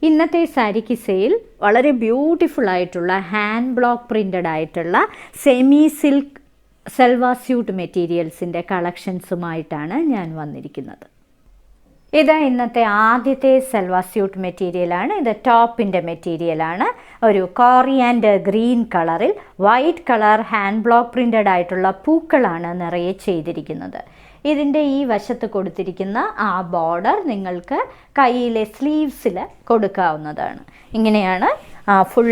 ഇന്നത്തെ സാരി കിസയിൽ വളരെ ബ്യൂട്ടിഫുൾ ആയിട്ടുള്ള ഹാൻഡ് ബ്ലോക്ക് പ്രിൻ്റഡ് ആയിട്ടുള്ള സെമി സിൽക്ക് സൽവാർ സ്യൂട്ട് മെറ്റീരിയൽസിൻ്റെ കളക്ഷൻസുമായിട്ടാണ് ഞാൻ വന്നിരിക്കുന്നത്. ഇത് ഇന്നത്തെ ആദ്യത്തെ സൽവാർ സ്യൂട്ട് മെറ്റീരിയലാണ്. ഇത് ടോപ്പിൻ്റെ മെറ്റീരിയലാണ്. ഒരു കോറിയാൻഡർ ഗ്രീൻ കളറിൽ white colour hand block printed ആയിട്ടുള്ള പൂക്കളാണ് നിറയെ ചെയ്തിരിക്കുന്നത്. ഇതിൻ്റെ ഈ വശത്ത് കൊടുത്തിരിക്കുന്ന ആ ബോർഡർ നിങ്ങൾക്ക് കയ്യിലെ സ്ലീവ്സിൽ കൊടുക്കാവുന്നതാണ്. ഇങ്ങനെയാണ് ഫുൾ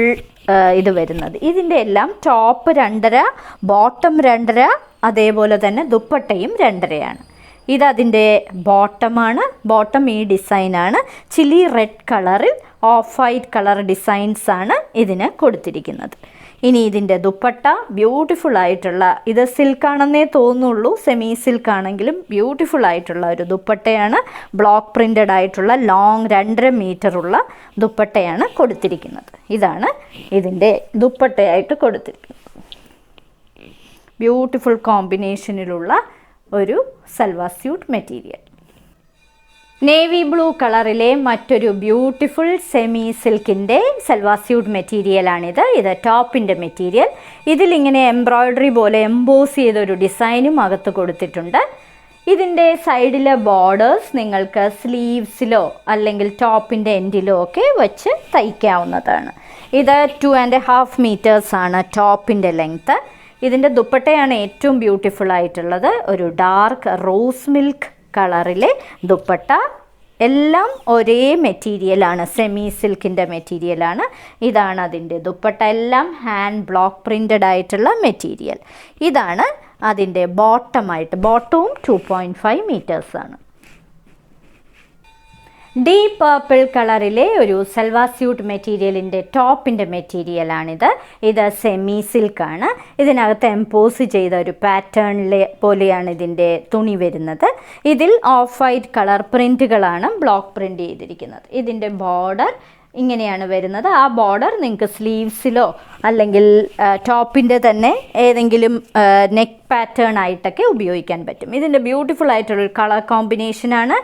ഇത് വരുന്നത്. ഇതിൻ്റെ എല്ലാം ടോപ്പ് 2.5, ബോട്ടം 2.5, അതേപോലെ തന്നെ ദുപ്പട്ടയും 2.5. ഇതതിൻ്റെ ബോട്ടമാണ്. ബോട്ടം ഈ ഡിസൈനാണ്. ചില്ലി റെഡ് കളറിൽ ഓഫ് വൈറ്റ് കളർ ഡിസൈൻസാണ് ഇതിന് കൊടുത്തിരിക്കുന്നത്. ഇനി ഇതിൻ്റെ ദുപ്പട്ട ബ്യൂട്ടിഫുൾ ആയിട്ടുള്ള, ഇത് സിൽക്കാണെന്നേ തോന്നുള്ളൂ, സെമി സിൽക്കാണെങ്കിലും ബ്യൂട്ടിഫുൾ ആയിട്ടുള്ള ഒരു ദുപ്പട്ടയാണ്. ബ്ലോക്ക് പ്രിൻ്റഡ് ആയിട്ടുള്ള ലോങ് 2.5 മീറ്ററുള്ള ദുപ്പട്ടയാണ് കൊടുത്തിരിക്കുന്നത്. ഇതാണ് ഇതിൻ്റെ ദുപ്പട്ടയായിട്ട് കൊടുത്തിരിക്കുന്നത്. ബ്യൂട്ടിഫുൾ കോമ്പിനേഷനിലുള്ള ഒരു salwar suit material. Navy blue കളറിലെ മറ്റൊരു ബ്യൂട്ടിഫുൾ സെമി സിൽക്കിൻ്റെ സൽവാർ സ്യൂട്ട് മെറ്റീരിയലാണിത്. ഇത് ടോപ്പിൻ്റെ മെറ്റീരിയൽ. ഇതിലിങ്ങനെ എംബ്രോയ്ഡറി പോലെ എംബോസ് ചെയ്തൊരു ഡിസൈനും അകത്ത് കൊടുത്തിട്ടുണ്ട്. ഇതിൻ്റെ സൈഡിലെ ബോർഡേഴ്സ് നിങ്ങൾക്ക് സ്ലീവ്സിലോ അല്ലെങ്കിൽ ടോപ്പിൻ്റെ എൻഡിലോ ഒക്കെ വെച്ച് തയ്ക്കാവുന്നതാണ്. ഇത് 2.5 മീറ്റേഴ്സാണ് ടോപ്പിൻ്റെ ലെങ്ത്ത്. ഇതിൻ്റെ ദുപ്പട്ടയാണ് ഏറ്റവും ബ്യൂട്ടിഫുൾ ആയിട്ടുള്ളത്. ഒരു ഡാർക്ക് റോസ് മിൽക്ക് കളറിലെ ദുപ്പട്ട. എല്ലാം ഒരേ മെറ്റീരിയലാണ്, സെമി സിൽക്കിൻ്റെ മെറ്റീരിയലാണ്. ഇതാണ് അതിൻ്റെ ദുപ്പട്ട. എല്ലാം ഹാൻഡ് ബ്ലോക്ക് പ്രിൻ്റഡ് ആയിട്ടുള്ള മെറ്റീരിയൽ. ഇതാണ് അതിൻ്റെ ബോട്ടമായിട്ട്. ബോട്ടവും 2.5 മീറ്റേഴ്സാണ്. ഡീപ്പ് പർപ്പിൾ കളറിലെ ഒരു സൽവാർ സ്യൂട്ട് മെറ്റീരിയലിൻ്റെ ടോപ്പിൻ്റെ മെറ്റീരിയലാണിത്. ഇത് സെമി സിൽക്കാണ്. ഇതിനകത്ത് എംപോസ് ചെയ്ത ഒരു പാറ്റേണിലെ പോലെയാണ് ഇതിൻ്റെ തുണി വരുന്നത്. ഇതിൽ ഓഫ് വൈറ്റ് കളർ പ്രിൻറ്റുകളാണ് ബ്ലോക്ക് പ്രിൻ്റ് ചെയ്തിരിക്കുന്നത്. ഇതിൻ്റെ ബോർഡർ ഇങ്ങനെയാണ് വരുന്നത്. ആ ബോർഡർ നിങ്ങൾക്ക് സ്ലീവ്സിലോ അല്ലെങ്കിൽ ടോപ്പിൻ്റെ തന്നെ ഏതെങ്കിലും നെക്ക് പാറ്റേൺ ആയിട്ടൊക്കെ ഉപയോഗിക്കാൻ പറ്റും. ഇതിൻ്റെ ബ്യൂട്ടിഫുൾ ആയിട്ടുള്ളൊരു കളർ കോമ്പിനേഷനാണ്.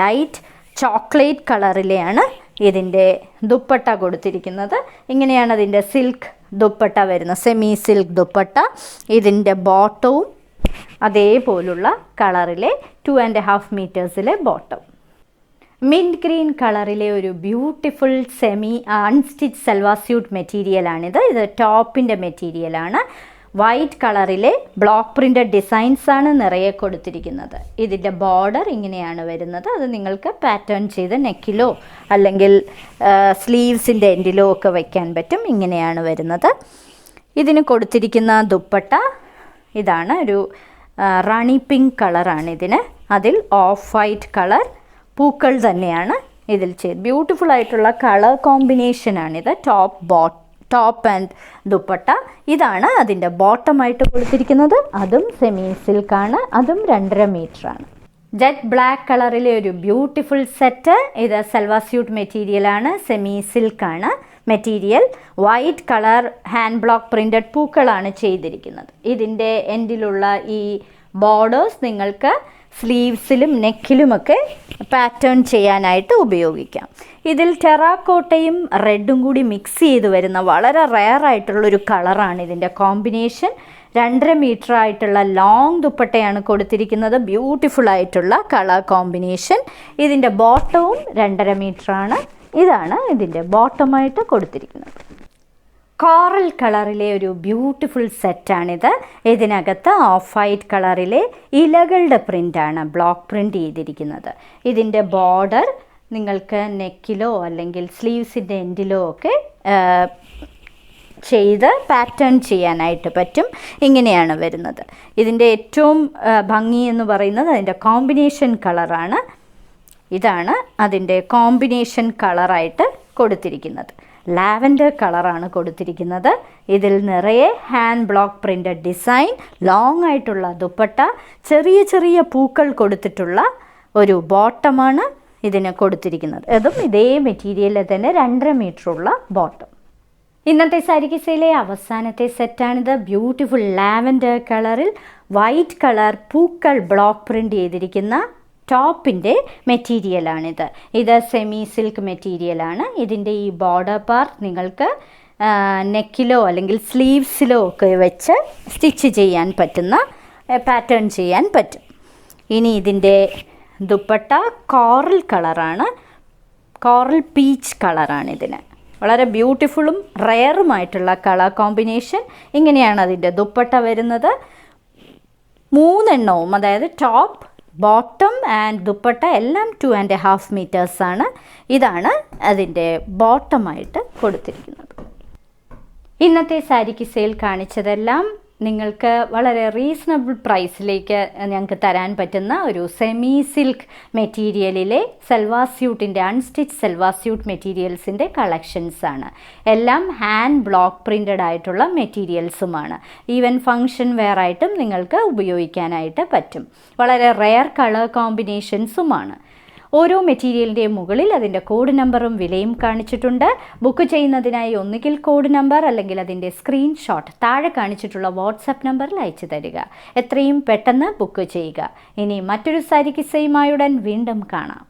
ലൈറ്റ് ചോക്ലേറ്റ് കളറിലെയാണ് ഇതിൻ്റെ ദുപ്പട്ട കൊടുത്തിരിക്കുന്നത്. ഇങ്ങനെയാണ് അതിൻ്റെ സിൽക്ക് ദുപ്പട്ട വരുന്നത്, സെമി സിൽക്ക് ദുപ്പട്ട. ഇതിൻ്റെ ബോട്ടവും അതേപോലുള്ള കളറിലെ 2.5 മീറ്റേഴ്സിലെ ബോട്ടം. മിൻറ്റ് ഗ്രീൻ കളറിലെ ഒരു beautiful semi unstitch salwar suit മെറ്റീരിയലാണിത്. ഇത് ടോപ്പിൻ്റെ മെറ്റീരിയലാണ്. വൈറ്റ് കളറിലെ ബ്ലോക്ക് പ്രിൻ്റഡ് ഡിസൈൻസാണ് നിറയെ കൊടുത്തിരിക്കുന്നത്. ഇതിൻ്റെ ബോർഡർ ഇങ്ങനെയാണ് വരുന്നത്. അത് നിങ്ങൾക്ക് പാറ്റേൺ ചെയ്ത് നെക്കിലോ അല്ലെങ്കിൽ സ്ലീവ്സിൻ്റെ എൻഡിലോ ഒക്കെ വയ്ക്കാൻ പറ്റും. ഇങ്ങനെയാണ് വരുന്നത്. ഇതിന് കൊടുത്തിരിക്കുന്ന ദുപ്പട്ട ഇതാണ്. ഒരു റാണി പിങ്ക് കളറാണ് ഇതിന്. അതിൽ ഓഫ് വൈറ്റ് കളർ പൂക്കൾ തന്നെയാണ് ഇതിൽ ചെയ്ത്. ബ്യൂട്ടിഫുൾ ആയിട്ടുള്ള കളർ കോമ്പിനേഷനാണിത്. Top and dupatta. ഇതാണ് അതിൻ്റെ ബോട്ടമായിട്ട് കൊടുത്തിരിക്കുന്നത്. അതും സെമി സിൽക്കാണ്. അതും 2.5 മീറ്ററാണ്. ജെറ്റ് ബ്ലാക്ക് കളറിലെ ഒരു ബ്യൂട്ടിഫുൾ സെറ്റ്. ഇത് സൽവാർ സ്യൂട്ട് മെറ്റീരിയലാണ്. സെമി സിൽക്കാണ് material. White colour hand block printed പൂക്കളാണ് ചെയ്തിരിക്കുന്നത്. ഇതിൻ്റെ എൻഡിലുള്ള ഈ ബോർഡേഴ്സ് നിങ്ങൾക്ക് സ്ലീവ്സിലും നെക്കിലുമൊക്കെ പാറ്റേൺ ചെയ്യാനായിട്ട് ഉപയോഗിക്കാം. ഇതിൽ ടെറാക്കോട്ടയും റെഡും കൂടി മിക്സ് ചെയ്ത് വരുന്ന വളരെ റെയർ ആയിട്ടുള്ളൊരു കളറാണ് ഇതിൻ്റെ കോമ്പിനേഷൻ. 2.5 മീറ്റർ ആയിട്ടുള്ള ലോങ് ദുപ്പട്ടയാണ് കൊടുത്തിരിക്കുന്നത്. ബ്യൂട്ടിഫുൾ ആയിട്ടുള്ള കളർ കോമ്പിനേഷൻ. ഇതിൻ്റെ ബോട്ടവും 2.5 മീറ്ററാണ്. ഇതാണ് ഇതിൻ്റെ ബോട്ടമായിട്ട് കൊടുത്തിരിക്കുന്നത്. കോറൽ കളറിലെ ഒരു ബ്യൂട്ടിഫുൾ സെറ്റാണിത്. ഇതിനകത്ത് ഓഫ് വൈറ്റ് കളറിലെ ഇലകളുടെ പ്രിൻ്റാണ് ബ്ലോക്ക് പ്രിൻ്റ് ചെയ്തിരിക്കുന്നത്. ഇതിൻ്റെ ബോർഡർ നിങ്ങൾക്ക് നെക്കിലോ അല്ലെങ്കിൽ സ്ലീവ്സിൻ്റെ എൻഡിലോ ഒക്കെ ചെയ്ത് പാറ്റേൺ ചെയ്യാനായിട്ട് പറ്റും. ഇങ്ങനെയാണ് വരുന്നത്. ഇതിൻ്റെ ഏറ്റവും ഭംഗി എന്ന് പറയുന്നത് അതിൻ്റെ കോമ്പിനേഷൻ കളറാണ്. ഇതാണ് അതിൻ്റെ കോമ്പിനേഷൻ കളറായിട്ട് കൊടുത്തിരിക്കുന്നത്. ലാവൻഡർ കളറാണ് കൊടുത്തിരിക്കുന്നത്. ഇതിൽ നിറയെ hand block printed design, long ആയിട്ടുള്ള ദുപ്പട്ട, ചെറിയ ചെറിയ പൂക്കൾ കൊടുത്തിട്ടുള്ള ഒരു ബോട്ടമാണ് ഇതിന് കൊടുത്തിരിക്കുന്നത്. അതും ഇതേ മെറ്റീരിയലിൽ തന്നെ 2.5 മീറ്ററുള്ള ബോട്ടം. ഇന്നത്തെ സാരി കിസയിലെ അവസാനത്തെ സെറ്റാണിത്. ബ്യൂട്ടിഫുൾ ലാവൻഡർ കളറിൽ വൈറ്റ് കളർ പൂക്കൾ ബ്ലോക്ക് പ്രിൻ്റ് ചെയ്തിരിക്കുന്ന ടോപ്പിൻ്റെ മെറ്റീരിയലാണിത്. ഇത് സെമി സിൽക്ക് മെറ്റീരിയലാണ്. ഇതിൻ്റെ ഈ ബോർഡർ പാർട്ട് നിങ്ങൾക്ക് നെക്കിലോ അല്ലെങ്കിൽ സ്ലീവ്സിലോ ഒക്കെ വെച്ച് സ്റ്റിച്ച് ചെയ്യാൻ പറ്റുന്ന പാറ്റേൺ ചെയ്യാൻ പറ്റും. ഇനി ഇതിൻ്റെ ദുപ്പട്ട കോറൽ കളറാണ്, കോറൽ പീച്ച് കളറാണ്. ഇതിന് വളരെ ബ്യൂട്ടിഫുള്ളും റെയറുമായിട്ടുള്ള കളർ കോമ്പിനേഷൻ. ഇങ്ങനെയാണ് അതിൻ്റെ ദുപ്പട്ട വരുന്നത്. 3 എണ്ണവും, അതായത് ടോപ്പ്, ബോട്ടം ആൻഡ് ദുപ്പട്ട എല്ലാം 2.5 മീറ്റേഴ്സാണ്. ഇതാണ് അതിൻ്റെ ബോട്ടമായിട്ട് കൊടുത്തിരിക്കുന്നത്. ഇന്നത്തെ സാരിക്ക് സെയിൽ കാണിച്ചതെല്ലാം നിങ്ങൾക്ക് വളരെ റീസണബിൾ പ്രൈസിലേക്ക് ഞങ്ങൾക്ക് തരാൻ പറ്റുന്ന ഒരു സെമി സിൽക്ക് മെറ്റീരിയലിലെ സൽവാർ സ്യൂട്ടിൻ്റെ, അൺസ്റ്റിച്ച് സൽവാർ സ്യൂട്ട് മെറ്റീരിയൽസിൻ്റെ കളക്ഷൻസാണ്. എല്ലാം ഹാൻഡ് ബ്ലോക്ക് പ്രിൻ്റഡ് ആയിട്ടുള്ള മെറ്റീരിയൽസുമാണ്. ഈവൻ ഫങ്ഷൻ വെയർ ആയിട്ടും നിങ്ങൾക്ക് ഉപയോഗിക്കാനായിട്ട് പറ്റും. വളരെ റെയർ കളർ കോമ്പിനേഷൻസുമാണ്. ഓരോ മെറ്റീരിയലിൻ്റെയും മുകളിൽ അതിൻ്റെ കോഡ് നമ്പറും വിലയും കാണിച്ചിട്ടുണ്ട്. ബുക്ക് ചെയ്യുന്നതിനായി ഒന്നുകിൽ കോഡ് നമ്പർ അല്ലെങ്കിൽ അതിൻ്റെ സ്ക്രീൻഷോട്ട് താഴെ കാണിച്ചിട്ടുള്ള വാട്സപ്പ് നമ്പറിൽ അയച്ചു തരിക. എത്രയും പെട്ടെന്ന് ബുക്ക് ചെയ്യുക. ഇനി മറ്റൊരു സാരി കിസ്സയുമായുടൻ വീണ്ടും കാണാം.